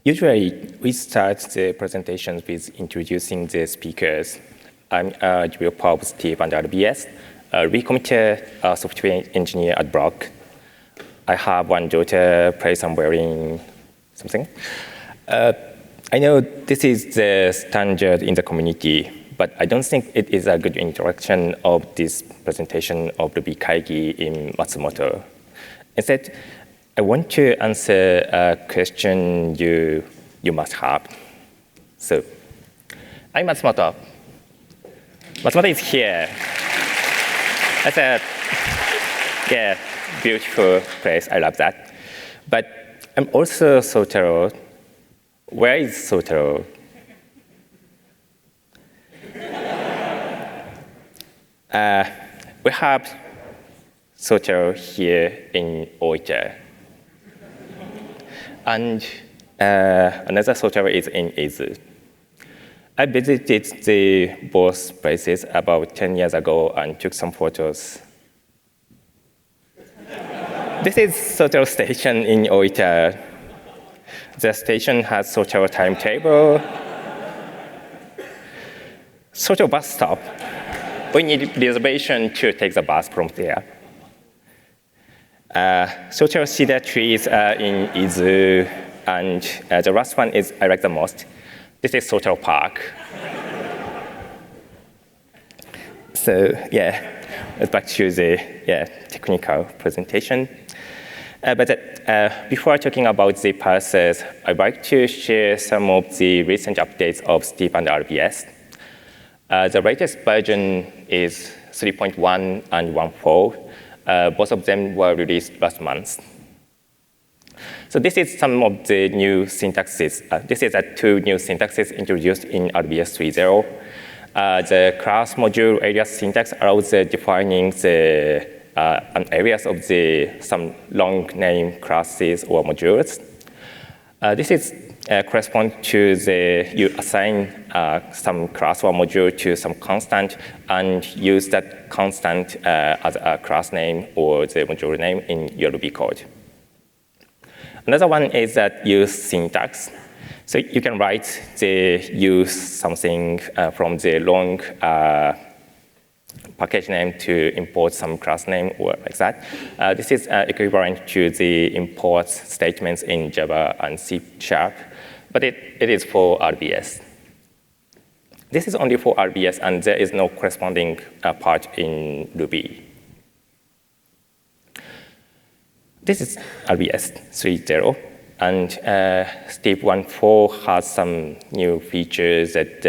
Usually, we start the presentations with introducing the speakers. I'm a developer of Steve and RBS, a recommitted software engineer at Block. I have one daughter, plays and wearing something. I know this is the standard in the community, but I don't think it is a good introduction of this presentation of RubyKaigi in Matsumoto. Instead, I want to answer a question you must have. So, I'm Matsumoto. Matsumoto is here. That's a beautiful place. I love that. But I'm also Soutaro. Where is Soutaro? We have Soutaro here in Oita. And another Soutaro is in Izu. I visited both places about 10 years ago and took some photos. This is Soutaro Station in Oita. The station has Soutaro timetable. Soutaro bus stop. We need reservation to take the bus from there. Soutaro cedar trees in Izu, and the last one is I like the most. This is Soutaro Park. So back to the technical presentation. But before talking about the parsers, I'd like to share some of the recent updates of Steve and RBS. The latest version is 3.1 and 1.4. Both of them were released last month. So this is some of the new syntaxes. This is two new syntaxes introduced in RBS 3.0. The class module alias syntax allows defining the alias of some long name classes or modules. This is corresponds to you assign some class or module to some constant and use that constant as a class name or the module name in your Ruby code. Another one is that use syntax. So you can write use something from the long package name to import some class name or like that. This is equivalent to the import statements in Java and C#, but it is for RBS. This is only for RBS, and there is no corresponding part in Ruby. This is RBS 3.0, and Steve 1.4 has some new features that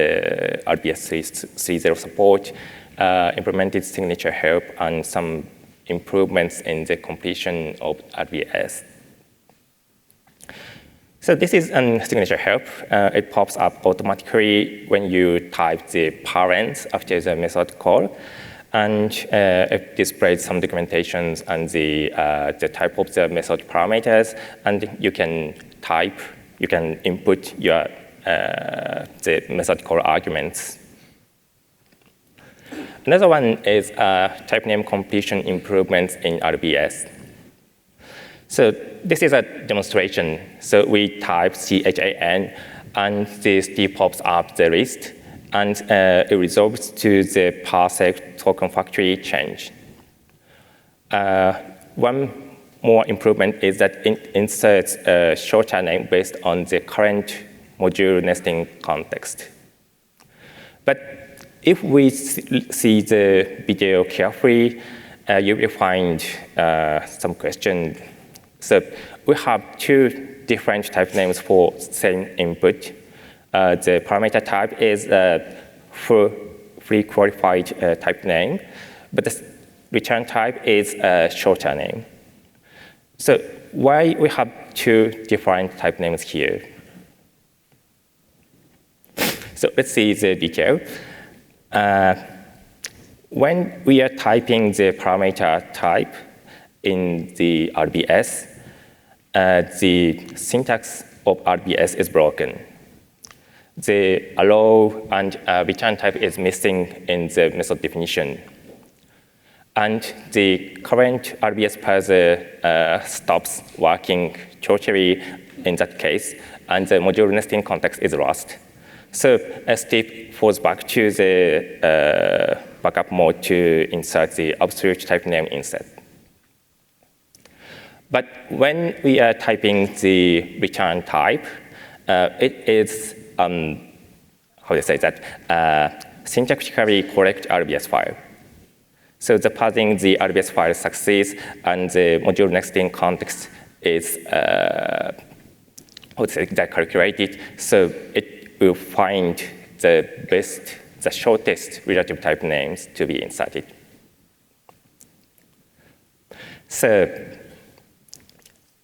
RBS 3.0 support. Implemented signature help and some improvements in the completion of RBS. So this is a signature help. It pops up automatically when you type the parent after the method call. And it displays some documentations and the type of the method parameters. And you can input your the method call arguments. Another one is type name completion improvements in RBS. So this is a demonstration. So we type CHAN, and this pops up the list, and it resolves to the Parser token factory change. One more improvement is that it inserts a shorter name based on the current module nesting context. But if we see the video carefully, you will find some questions. So we have two different type names for same input. The parameter type is a free qualified type name, but the return type is a shorter name. So why we have two different type names here? So let's see the detail. When we are typing the parameter type in the RBS, the syntax of RBS is broken. The allow and return type is missing in the method definition. And the current RBS parser stops working totally in that case. and the module nesting context is lost. So a step falls back to the backup mode to insert the absolute type name instead. But when we are typing the return type, it is, how do you say that, syntactically correct RBS file. So the parsing the RBS file succeeds, and the module nesting context is calculated. So it will find the shortest relative type names to be inserted. So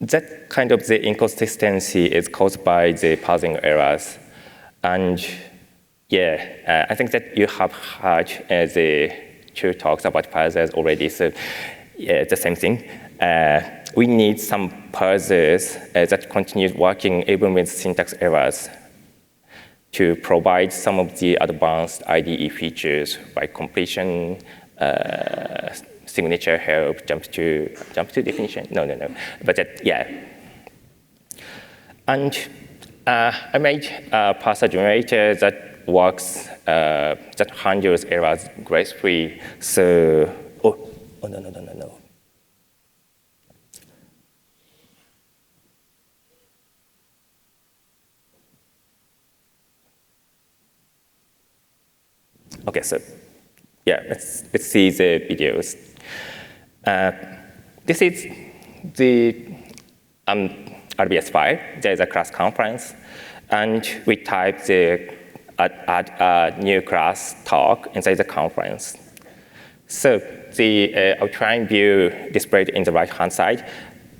that kind of the inconsistency is caused by the parsing errors. And yeah, I think that you have heard the two talks about parsers already. So yeah, the same thing. We need some parsers that continue working even with syntax errors to provide some of the advanced IDE features like completion, signature help, jump to definition. No. But yeah. And I made a parser generator that works, that handles errors gracefully. So, no. Okay, so yeah, let's see the videos. This is the RBS file. There is a class conference, and we type the add a new class talk inside the conference. So the outline view displayed in the right-hand side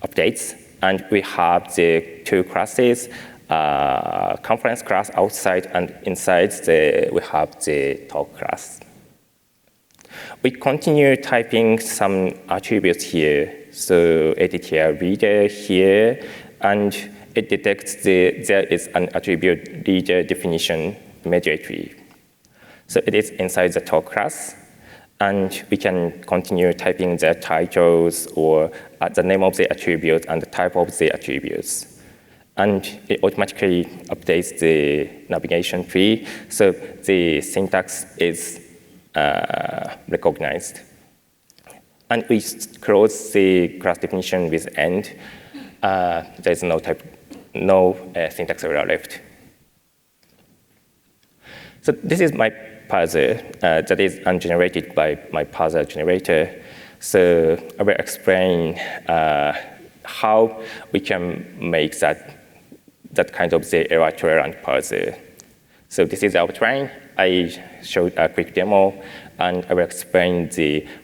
updates, and we have the two classes, conference class outside, and inside we have the talk class. We continue typing some attributes here. So ATTR reader here, and it detects there is an attribute reader definition immediately. So it is inside the talk class, and we can continue typing the titles or the name of the attribute and the type of the attributes. And it automatically updates the navigation tree, so the syntax is recognized. And we close the class definition with end. There's no syntax error left. So this is my parser that is ungenerated by my parser generator. So I will explain how we can make that kind of the error-tolerant parser. So this is the outline. I showed a quick demo, and I will explain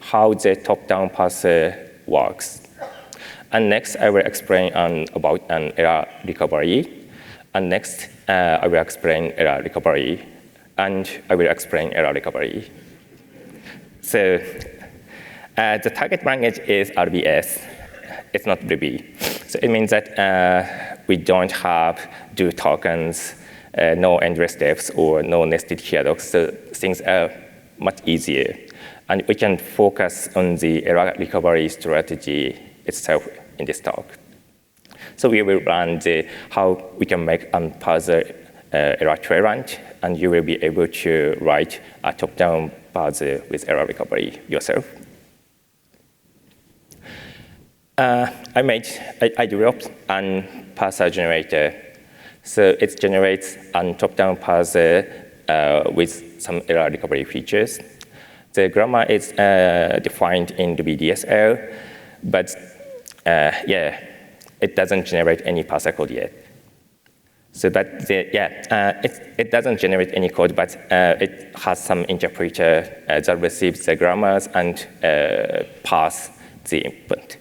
how the top-down parser works. And next, I will explain about an error recovery. And next, I will explain error recovery. And I will explain error recovery. So the target language is RBS. It's not Ruby. So it means that we don't have do tokens, no endless steps, or no nested hierarchies. So things are much easier. And we can focus on the error recovery strategy itself in this talk. So we will run how we can make a parser error tolerant, and you will be able to write a top-down parser with error recovery yourself. I developed a parser generator. So it generates a top-down parser with some error recovery features. The grammar is defined in RubyDSL, but yeah, it doesn't generate any parser code yet. So, but it doesn't generate any code, but it has some interpreter that receives the grammars and pass the input.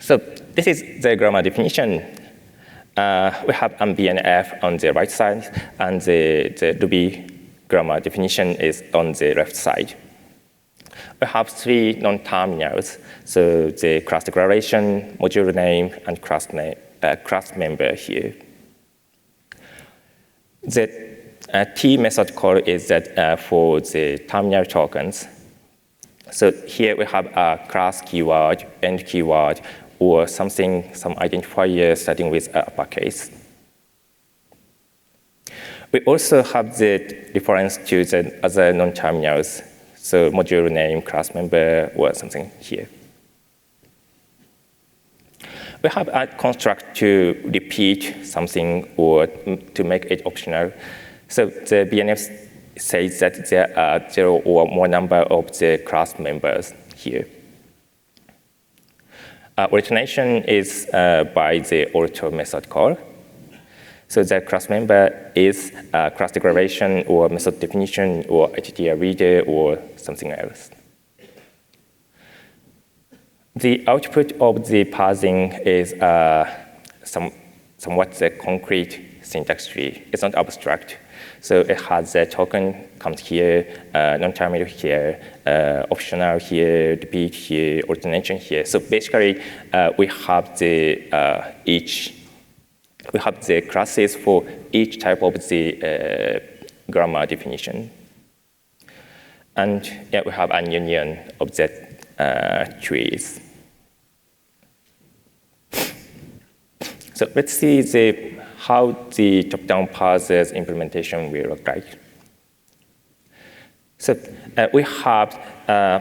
So this is the grammar definition. We have BNF on the right side, and the Ruby grammar definition is on the left side. We have three non-terminals, so the class declaration, module name, and class member here. The T method call is that for the terminal tokens. So here we have a class keyword, end keyword, or some identifier starting with uppercase. We also have the reference to the other non-terminals, so module name, class member, or something here. We have a construct to repeat something or to make it optional. So the BNF says that there are 0 or more number of the class members here. Alternation is by the auto method call. So the class member is a class declaration or method definition or ITTR reader or something else. The output of the parsing is somewhat the concrete syntax tree. It's not abstract. So it has the token comes here, non-terminal here, optional here, repeat here, alternation here. So basically, we have the classes for each type of the grammar definition. And yeah, we have a union of the trees. So let's see how the top-down parsers implementation will look like. So we have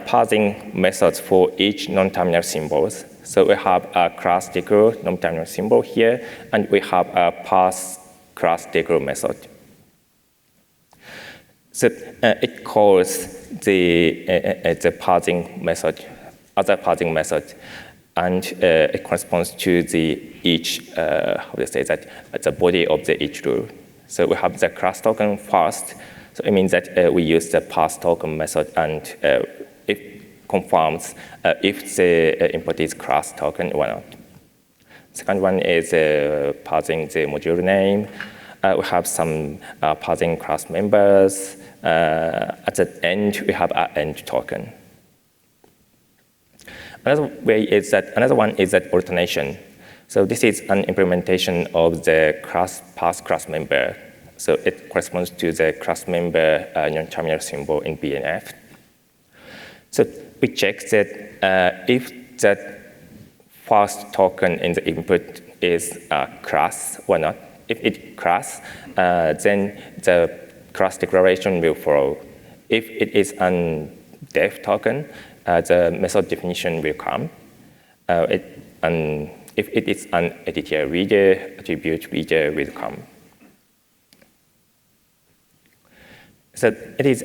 parsing methods for each non-terminal symbols. So we have a class declare non-terminal symbol here, and we have a parse class declare method. So it calls the parsing method, other parsing method, and it corresponds to each, how do you say that, the body of each rule. So we have the class token first. So it means that we use the parse token method, and it confirms if the input is class token or not. Second one is parsing the module name. We have some parsing class members. At the end, we have an end token. Another one is that alternation. So this is an implementation of the parse class member. So it corresponds to the class member non-terminal symbol in BNF. So we check that if that first token in the input is a class or not. If it's class, then the class declaration will follow. If it is a def token, the method definition will come. If it is an ATTR reader, attribute reader will come. So it is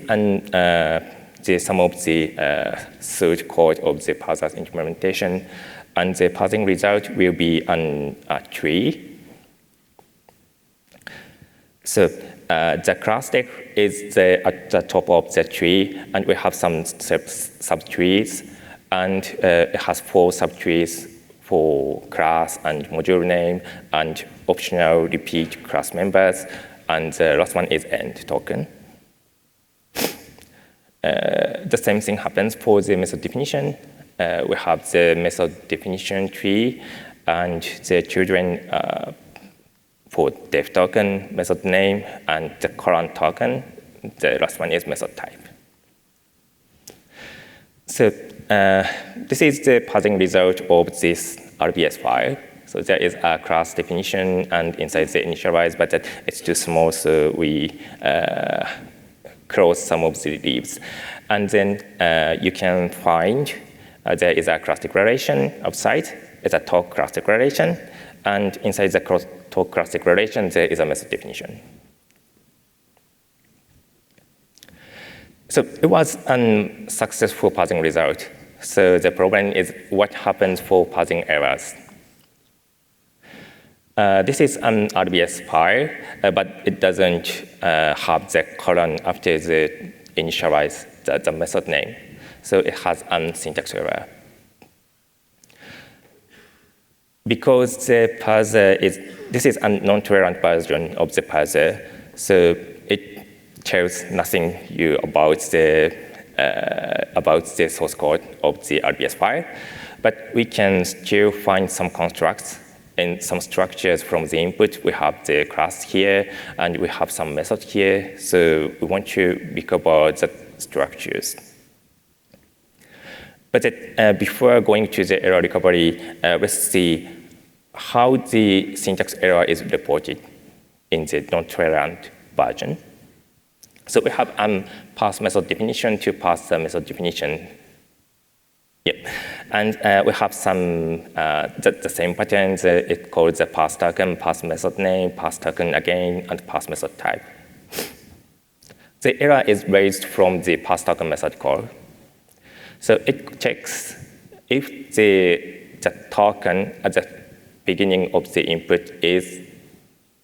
some of the third code of the parser's implementation, and the parsing result will be a tree. So the class deck is at the top of the tree, and we have some subtrees, and it has 4 subtrees for class and module name, and optional repeat class members, and the last one is end token. The same thing happens for the method definition. We have the method definition tree, and the children for def token, method name, and the current token. The last one is method type. So this is the parsing result of this RBS file. So there is a class definition and inside the initialize, but it's too small, so we close some of the leaves. And then you can find there is a class declaration outside. It's a talk class declaration. And inside the talk class declaration, there is a method definition. So it was a successful parsing result. So the problem is what happens for parsing errors. This is an RBS file, but it doesn't have the colon after the initialize the method name. So it has a syntax error. Because the parser this is a non-tolerant version of the parser, so it tells nothing about the source code of the RBS file, but we can still find some constructs and some structures from the input. We have the class here, and we have some method here, so we want to recover the structures. But before going to the error recovery, let's see how the syntax error is reported in the non-tolerant version. So we have parse method definition to parser method definition. Yep. And we have some, the same patterns. It's called the parse token, parse method name, parse token again, and parse method type. The error is raised from the parse token method call. So it checks if the token at the beginning of the input is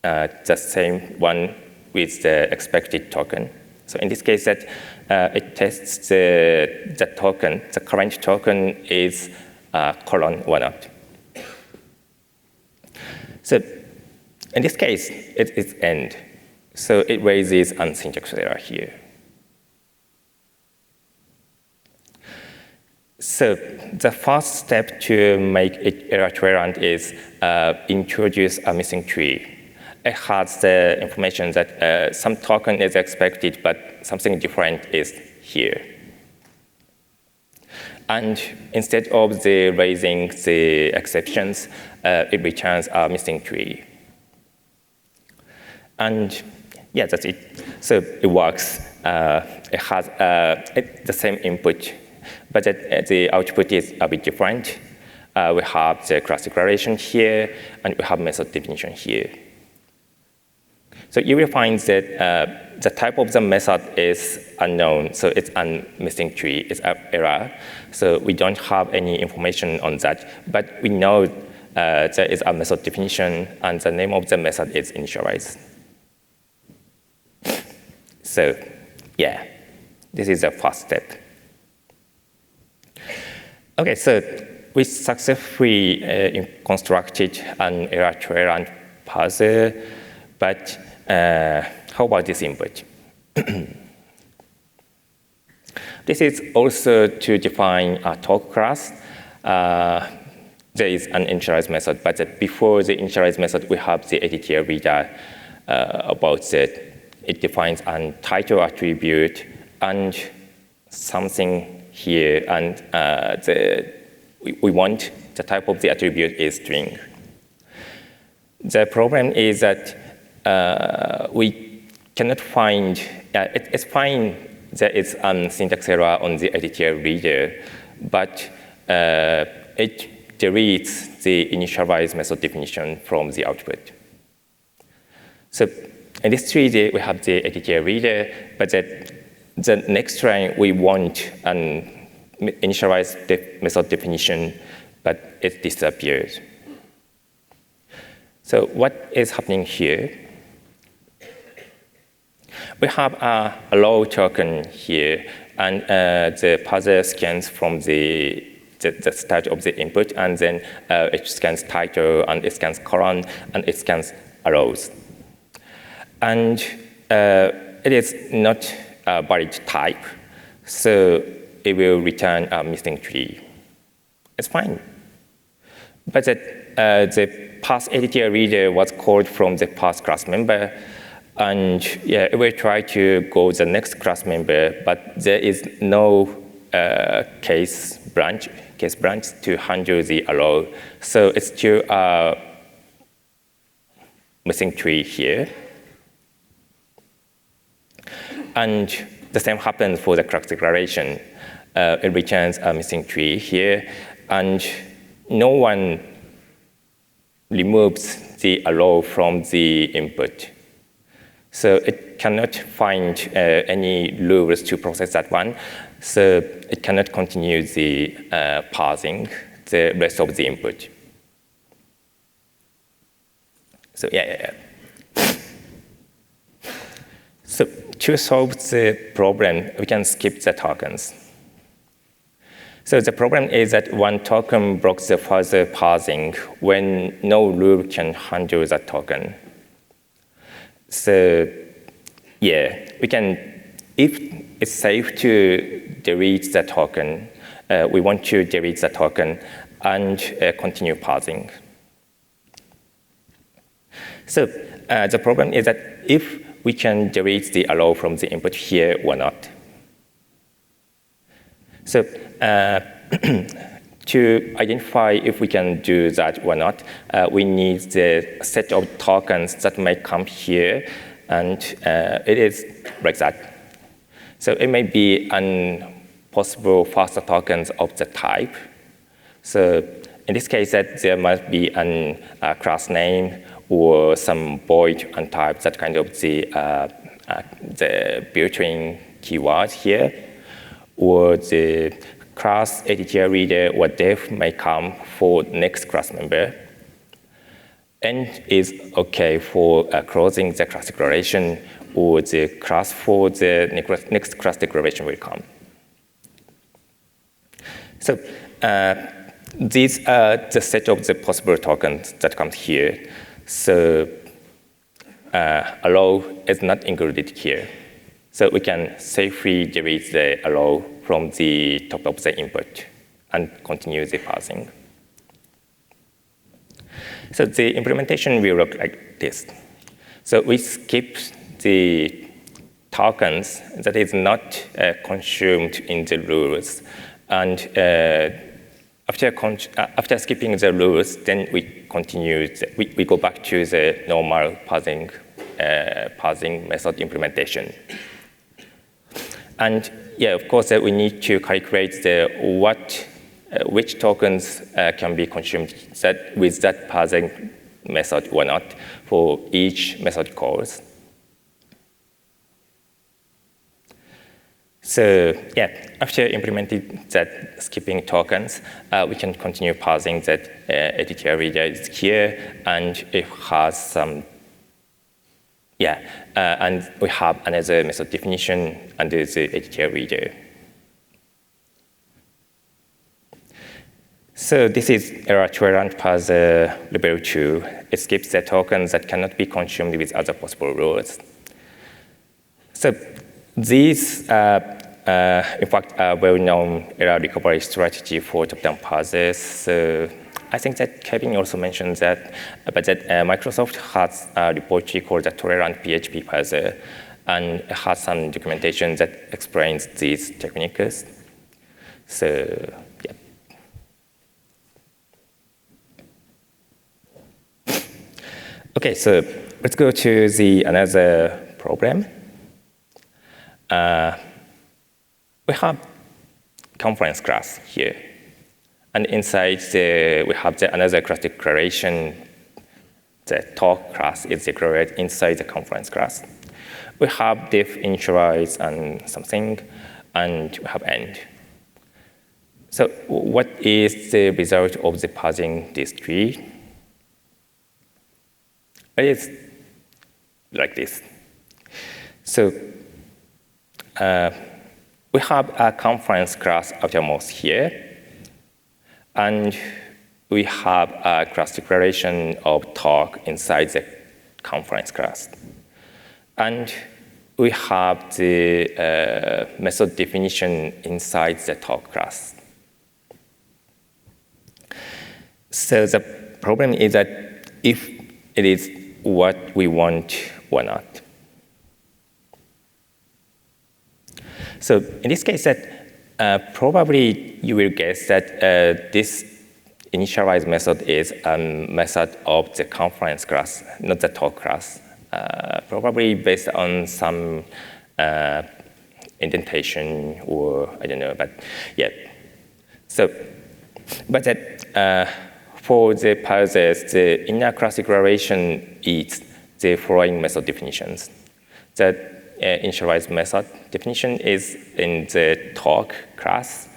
the same one with the expected token. So in this case, that it tests the token, the current token is colon or not. So in this case, it is end. So it raises a syntax error here. So the first step to make it error tolerant is introduce a missing tree. It has the information that some token is expected, but something different is here. And instead of raising the exceptions, it returns a missing tree. And yeah, that's it. So it works. It has the same input, but the output is a bit different. We have the class declaration here, and we have method definition here. So you will find that the type of the method is unknown, so it's a missing tree, it's an error. So we don't have any information on that, but we know there is a method definition, and the name of the method is initialized. So yeah, this is the first step. Okay, so we successfully constructed an error tolerant parser, but how about this input? This is also to define a talk class. There is an initialize method, but before the initialize method, we have the editor reader about that. It defines a title attribute and something here, and we want the type of the attribute is string. The problem is that we cannot find, it's fine there is a syntax error on the editor reader, but it deletes the initialize method definition from the output. So in this tree, we have the editor reader, but the next line, we want an initialize method definition, but it disappears. So what is happening here? We have a low token here, and the parser scans from the start of the input, and then it scans title, and it scans colon, and it scans arrows. And it is not a valid type, so it will return a missing tree. It's fine. But the parse editor reader was called from the parse class member, and yeah, it will try to go the next class member, but there is no case branch to handle the arrow, so it's still a missing tree here. And the same happens for the class declaration. It returns a missing tree here, and no one removes the arrow from the input. So it cannot find any rules to process that one, so it cannot continue the parsing the rest of the input. So yeah. So to solve the problem, we can skip the tokens. So the problem is that one token blocks the further parsing when no rule can handle that token. So yeah, we can, if it's safe to delete the token, we want to delete the token and continue parsing. So the problem is that if we can delete the arrow from the input here or not. So to identify if we can do that or not, we need the set of tokens that may come here, and it is like that. So it may be an possible faster tokens of the type. So in this case, that there must be a class name or some void untype, that kind of the built-in keyword here, or the class editor reader or def may come for next class member. End is OK for closing the class declaration, or the class for the next class declaration will come. So these are the set of the possible tokens that comes here. So allow is not included here. So we can safely delete the allow from the top of the input and continue the parsing. So the implementation will look like this. So we skip the tokens that is not consumed in the rules. And after skipping the rules, then we continue, we go back to the normal parsing method implementation. And yeah, of course, we need to calculate which tokens can be consumed with that parsing method or not for each method calls. So yeah, after implementing that skipping tokens, we can continue parsing that editor reader is here, and it has some, and we have another method definition under the editor reader. So this is error tolerant parser level 2. It skips the tokens that cannot be consumed with other possible rules. So these, in fact, are well-known error recovery strategy for top-down parsers. So I think that Kevin also mentioned that, but that Microsoft has a repository called the tolerant PHP parser, and it has some documentation that explains these techniques. So yeah. Okay, so let's go to another problem. We have conference class here. And inside, we have another class declaration. The talk class is declared inside the conference class. We have diff initialize and something, and we have end. So what is the result of the parsing this tree? It is like this. So we have a conference class outermost here, and we have a class declaration of talk inside the conference class. And we have the method definition inside the talk class. So the problem is that if it is what we want or not. So in this case, that probably you will guess that this initialize method is a method of the conference class, not the talk class. Probably based on some indentation or I don't know, but yeah. So, but that for the parsers, the inner class declaration is the following method definitions. The initialize method definition is in the talk class,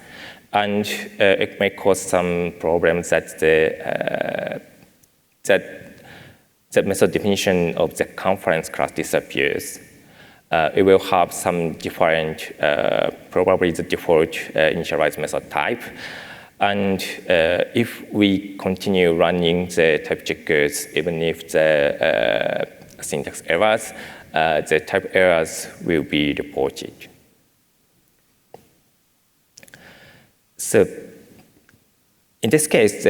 and it may cause some problems that the method definition of the conference class disappears. It will have some different, probably the default initialize method type. And if we continue running the type checkers, even if the syntax errors, the type errors will be reported. So in this case,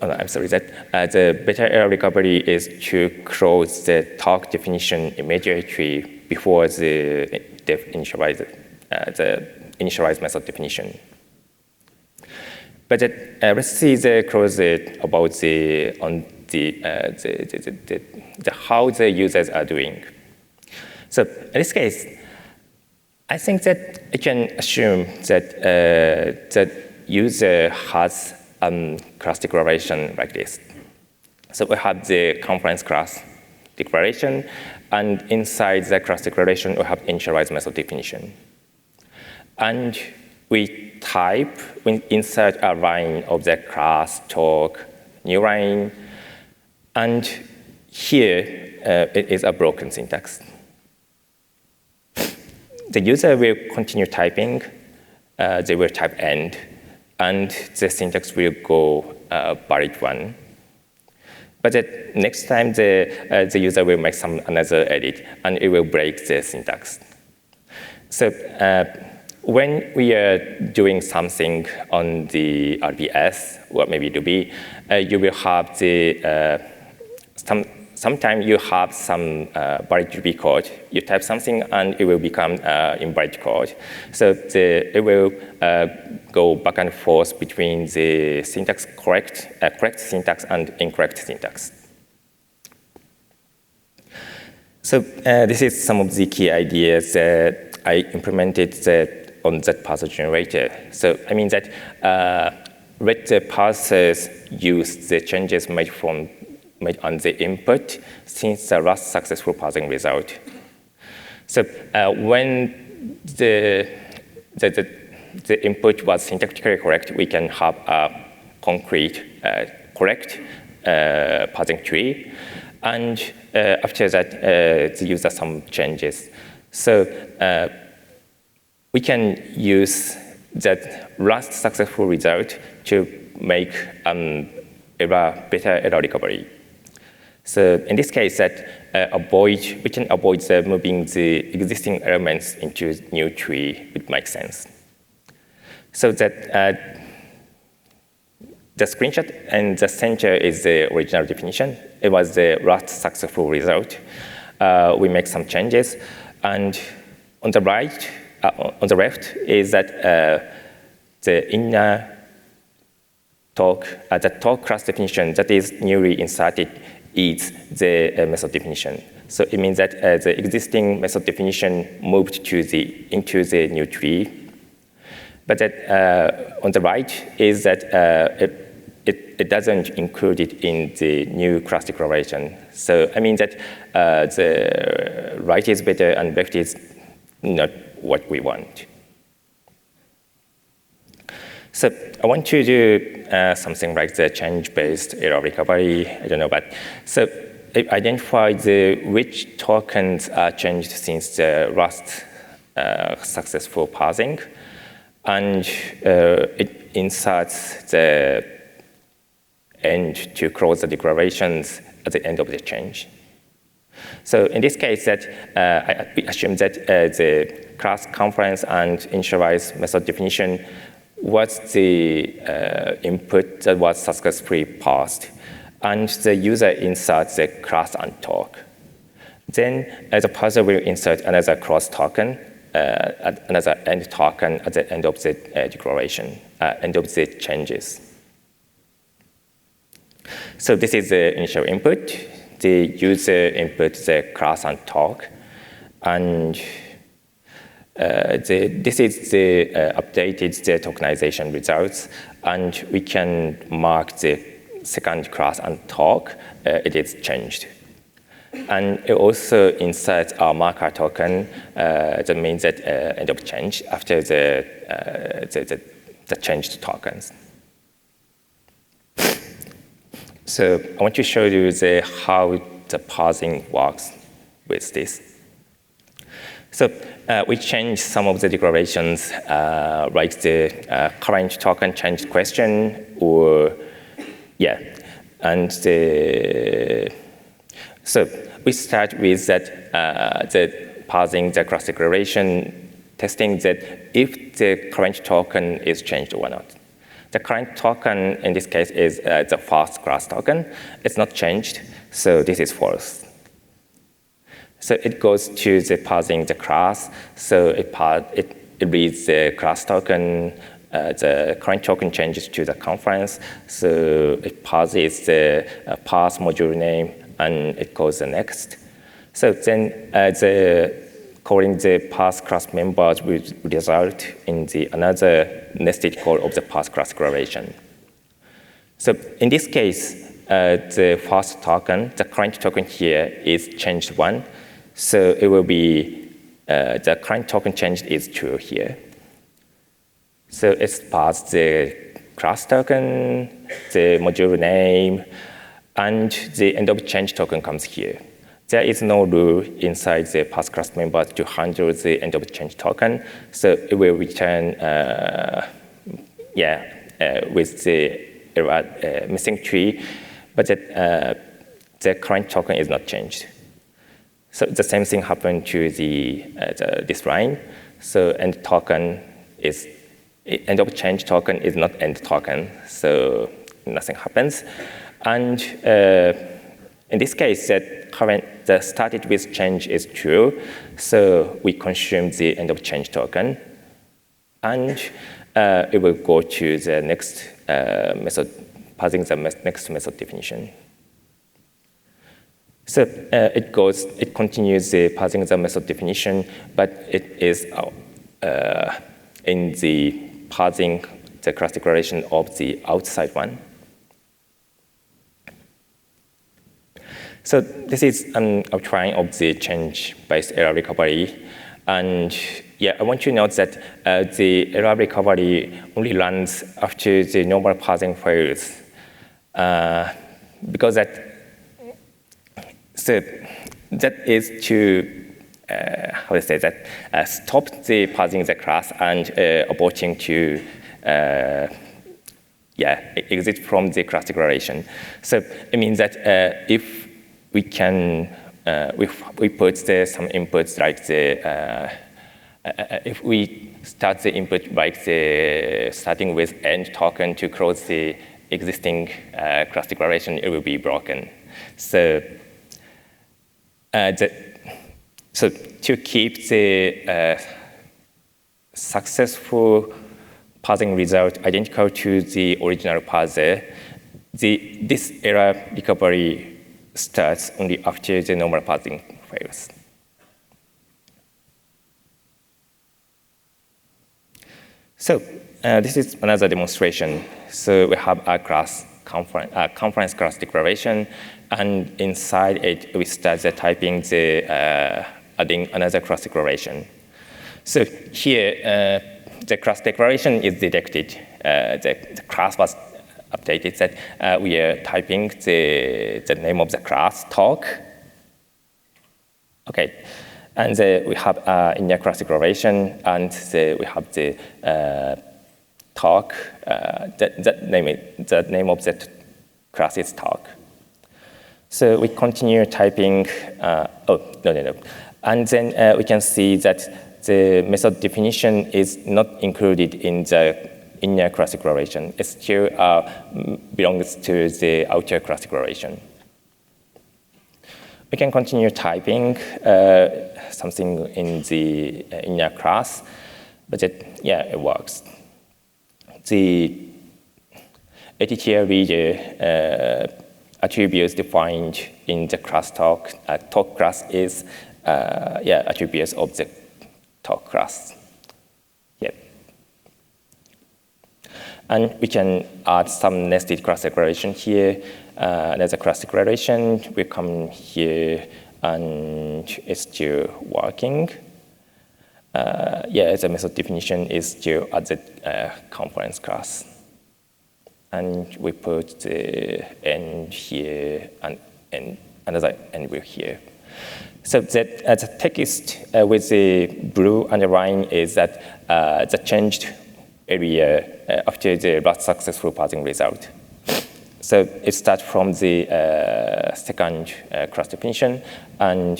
I'm sorry, the better error recovery is to close the talk definition immediately before the def initialize, the initialize method definition. But let's see the closer about how the users are doing. So in this case, I think that I can assume that the user has class declaration like this. So we have the conference class declaration, and inside the class declaration, we have initialize method definition. And we insert a line of the class talk, new line, and here it is a broken syntax. The user will continue typing. They will type end, and the syntax will go valid one. But next time, the user will make another edit, and it will break the syntax. So when we are doing something on the RBS, or maybe Ruby, you will have sometimes you have some valid Ruby code. You type something, and it will become invalid code. So it will go back and forth between the syntax correct syntax and incorrect syntax. So this is some of the key ideas that I implemented on that parser generator. So I mean that let the parsers use the changes made on the input since the last successful parsing result. So when the input was syntactically correct, we can have a concrete correct parsing tree. And after that, the user some changes. So we can use that last successful result to make better error recovery. So in this case, we can avoid moving the existing elements into new tree, which makes sense. So that the screenshot and the center is the original definition. It was the last successful result. We make some changes, and on the right, on the left is that the inner talk, the talk class definition that is newly inserted is the method definition. So it means that the existing method definition moved into the new tree. But that on the right is that it doesn't include it in the new class declaration. So I mean that the right is better and left is not what we want. So I want to do something like the change-based error recovery. I don't know, but so it identifies which tokens are changed since the last successful parsing, and it inserts the end to close the declarations at the end of the change. So in this case, we assume that the class conference and initialize method definition was the input that was successfully parsed, and the user inserts the class and talk. Then the parser will insert another cross token, another end token at the end of the declaration, end of the changes. So this is the initial input. The user inputs the class and talk, and this is the updated the tokenization results, and we can mark the second class and talk. It is changed, and it also inserts our marker token. That means that end of change after the changed tokens. So I want to show you how the parsing works with this. So we changed some of the declarations, like the current token changed question, or and so we start with that the parsing the class declaration, testing that if the current token is changed or not. The current token in this case is the first class token. It's not changed, so this is false. So it goes to the parsing the class. So it reads the class token, the current token changes to the conference, so it parses the parse module name, and it calls the next. So then calling the parse class members will result in another nested call of the parse class declaration. So in this case, the first token, the current token here is changed 1. So it will be the current token changed is true here. So it's passed the class token, the module name, and the end of change token comes here. There is no rule inside the parse class member to handle the end of change token. So it will return with the missing tree, but the current token is not changed. So the same thing happened to this line. So end of change token is not end token, so nothing happens. And in this case, the started with change is true, so we consume the end of change token, and it will go to the next method, parsing the next method definition. So it continues the parsing the method definition, but it is in the parsing the class declaration of the outside one. So this is an outline of the change-based error recovery. And I want to note that the error recovery only runs after the normal parsing fails. Because that is to stop the parsing the class and aborting to exit from the class declaration. So it means that if we can, we put some inputs like if we start the input like starting with end token to close the existing class declaration, it will be broken. So, so to keep the successful parsing result identical to the original parser, this error recovery starts only after the normal parsing fails. So this is another demonstration. So we have a class conference class declaration, and inside it we start the typing adding another class declaration. So here the class declaration is detected. The class was updated that we are typing the name of the class talk. Okay, and we have inner class declaration, and we have the talk. The name of that class is talk. So we continue typing. And then we can see that the method definition is not included in the inner class declaration. It still belongs to the outer class declaration. We can continue typing something in the inner class, but it works. The ATTL reader attributes defined in the class talk class is attributes of the talk class. And we can add some nested class declaration here. There's a class declaration. We come here, and it's still working. The method definition is still at the conference class. And we put the end here and another end here. So that the text with the blue underline is that the changed area after the last successful parsing result. So it starts from the second class definition, and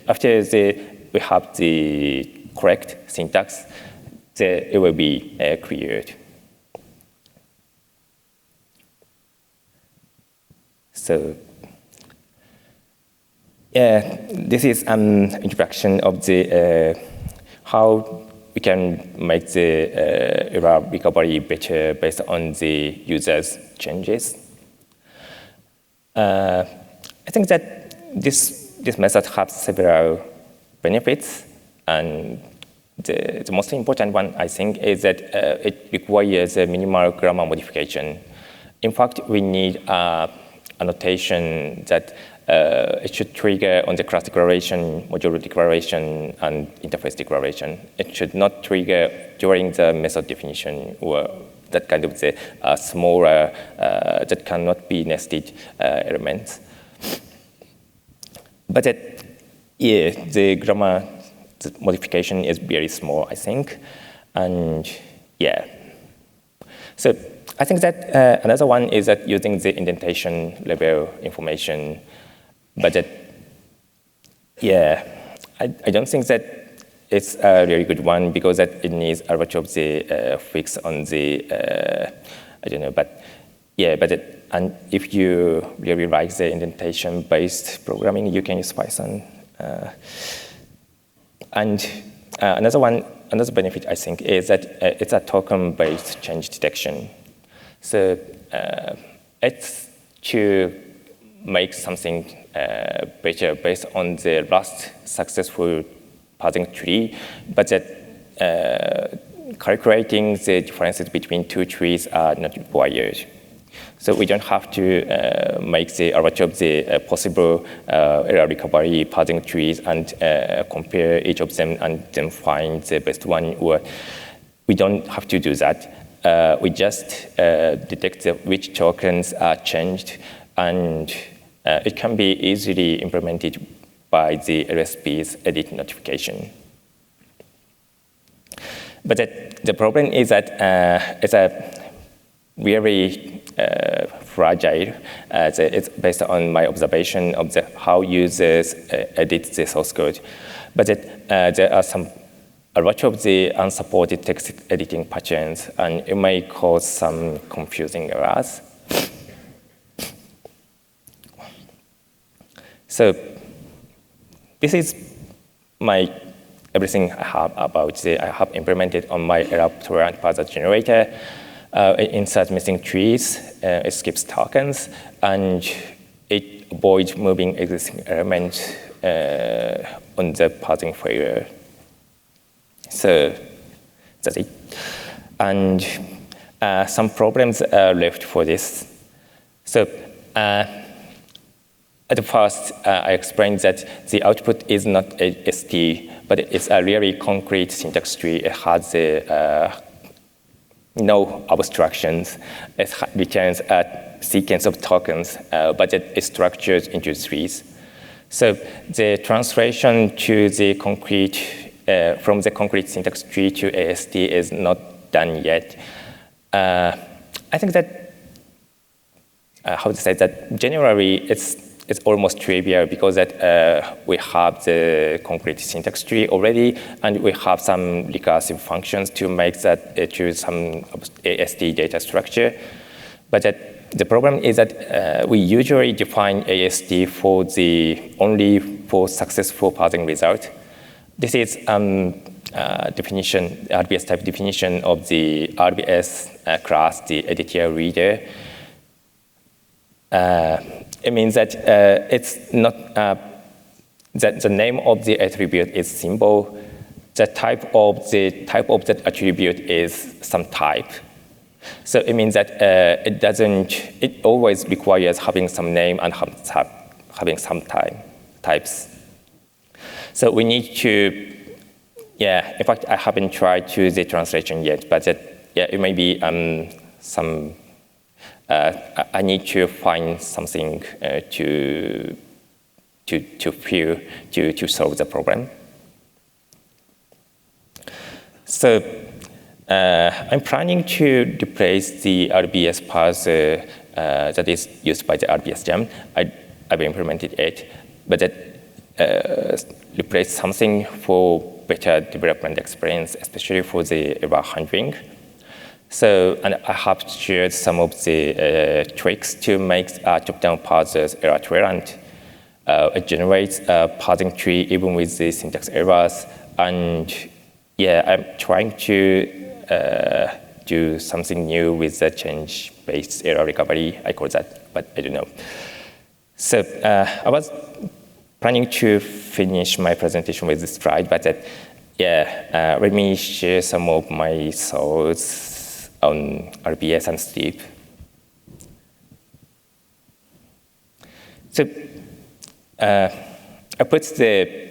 after we have the correct syntax, it will be cleared. So this is an introduction of the how we can make the error recovery better based on the user's changes. I think that this method has several benefits, and the most important one, I think, is that it requires a minimal grammar modification. In fact, we need a notation that it should trigger on the class declaration, module declaration, and interface declaration. It should not trigger during the method definition or that kind of the smaller, that cannot be nested elements. But yeah, the grammar modification is very small, I think. And yeah. So I think that another one is that using the indentation level information. But yeah, I don't think that it's a really good one because that it needs a lot of the fix on the, I don't know, but yeah, and if you really like the indentation-based programming, you can use Python. And another benefit, I think, is that it's a token-based change detection. So it's to make something better based on the last successful parsing tree, but that calculating the differences between two trees are not required. So we don't have to make a lot of the possible error recovery parsing trees and compare each of them and then find the best one. Or we don't have to do that. We just detect which tokens are changed, and it can be easily implemented by the LSP's edit notification. But the problem is that it's a very fragile. It's based on my observation of how users edit the source code. But there are a lot of the unsupported text editing patterns, and it may cause some confusing errors. So this is everything I have about I have implemented on my error tolerant parser generator. It inserts missing trees, it skips tokens, and it avoids moving existing elements on the parsing failure. So that's it. And some problems are left for this. So at first, I explained that the output is not a ST, but it's a really concrete syntax tree. It has no abstractions. It returns a sequence of tokens, but it is structured into trees. So the translation to the concrete, from the concrete syntax tree to AST is not done yet. I think that, how to say that, generally it's almost trivial because that we have the concrete syntax tree already, and we have some recursive functions to make that to some AST data structure. But the problem is that we usually define AST for only for successful parsing result. This is definition, RBS type definition of the RBS class, the editor reader. It means that it's not that the name of the attribute is symbol. The type of that attribute is some type. So it means that it always requires having some name and having some types. So we need to, in fact, I haven't tried to the translation yet, but it may be some. I need to find something to solve the problem. So I'm planning to replace the RBS parser that is used by the RBS gem. I've implemented it, but replace something for better development experience, especially for the error handling. So, and I have shared some of the tricks to make top-down parsers error tolerant. It generates a parsing tree even with the syntax errors, and yeah, I'm trying to do something new with the change-based error recovery. I call that, but I don't know. So I was planning to finish my presentation with this slide, but let me share some of my thoughts on RBS and Steep. So I put the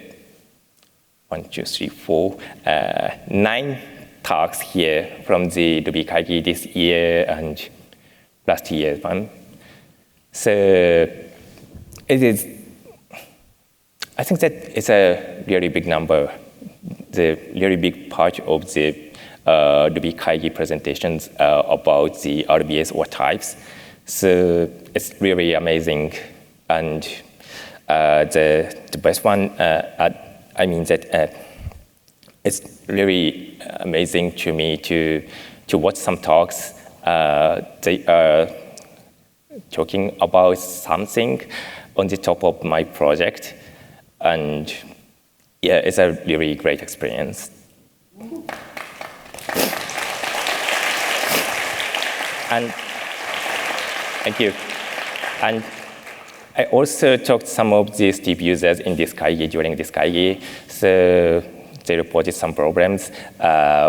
9 talks here from the RubyKaigi this year and last year's one. So it is, I think that it's a really big number, the really big part of the RubyKaigi presentations about the RBS or types. So it's really amazing. And the best one, I mean that it's really amazing to me to watch some talks. They are talking about something on the top of my project. And yeah, it's a really great experience. And thank you. And I also talked to some of the Steep users in this Kaigi during this Kaigi. So they reported some problems.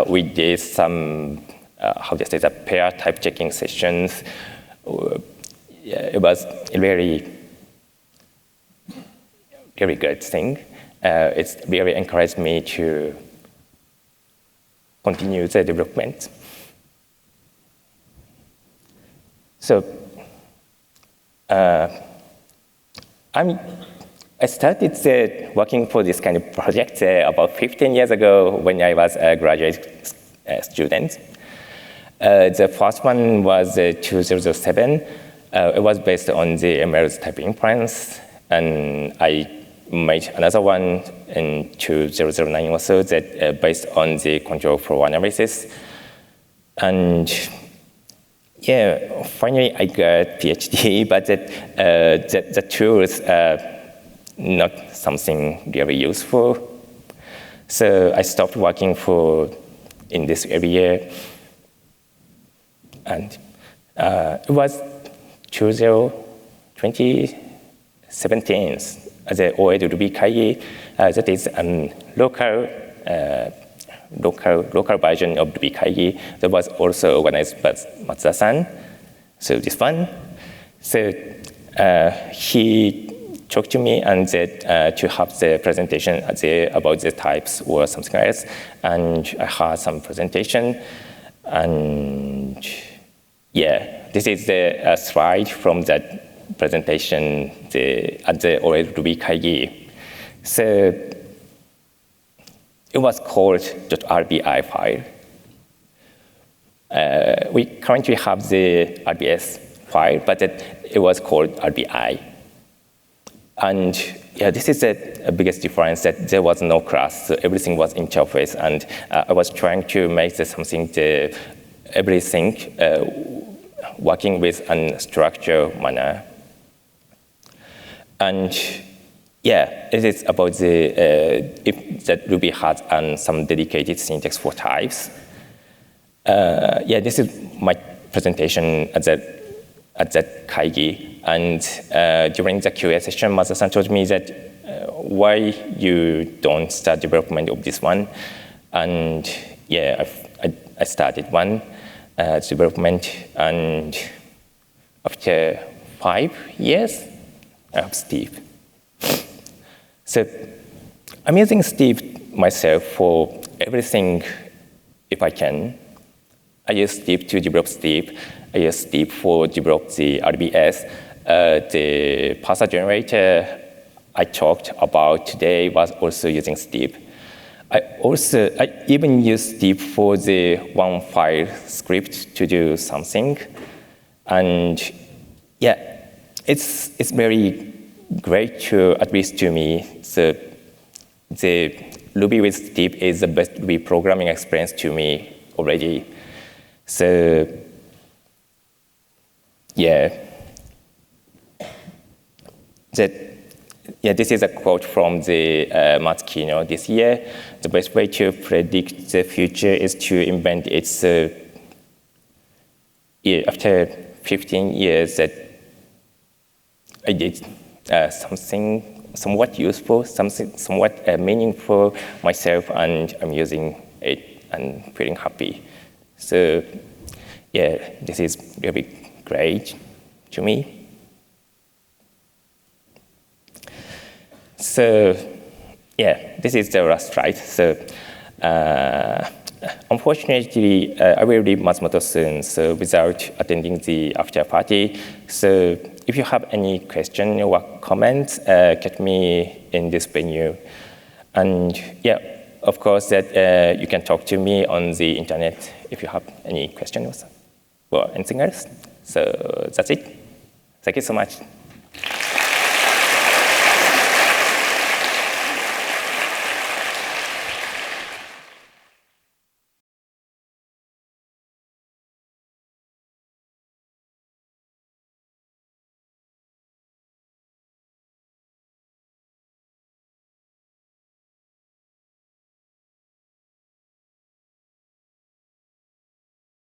We did some, how to say, the pair type checking sessions. It was a very good thing. It's really encouraged me to continue the development. So I started working for this kind of project about 15 years ago when I was a graduate student. The first one was 2007. It was based on the ML's type inference, and I made another one in 2009 or so that based on the control flow analysis. And yeah, finally I got PhD, but the tools are not something really useful. So I stopped working in this area. And it was 2017, the OED RubyKaigi, that is a local version of RubyKaigi that was also organized by Matsumoto-san. So this one. So he talked to me and said to have the presentation about the types or something else. And I had some presentation. And yeah, this is the slide from that presentation at the RubyKaigi. So it was called .rbi file. We currently have the RBS file, but it was called RBI. And yeah, this is the biggest difference, that there was no class, so everything was interface. And I was trying to make something, everything working with a structured manner. And yeah, it is about if that Ruby has some dedicated syntax for types. Yeah, this is my presentation at that Kaigi. And during the QA session, Matsumoto-san told me that why you don't start development of this one. And yeah, I started one development. And after 5 years, I have Steve. So I'm using Steve myself for everything if I can. I use Steve to develop Steve. I use Steve for develop the RBS. The Parser generator I talked about today was also using Steve. I even use Steve for the one file script to do something. And yeah, it's very great to, at least to me, the Ruby with Steve is the best Ruby programming experience to me already. So yeah, yeah, this is a quote from the Maths Keynote this year. The best way to predict the future is to invent its after 15 years that I did something somewhat useful, something somewhat meaningful myself, and I'm using it and feeling happy. So yeah, this is really great to me. So yeah, this is the last slide. So unfortunately, I will leave Matsumoto soon, so without attending the after party. So if you have any question or comments, get me in this venue. And yeah, of course, that you can talk to me on the internet if you have any questions or anything else. So that's it. Thank you so much.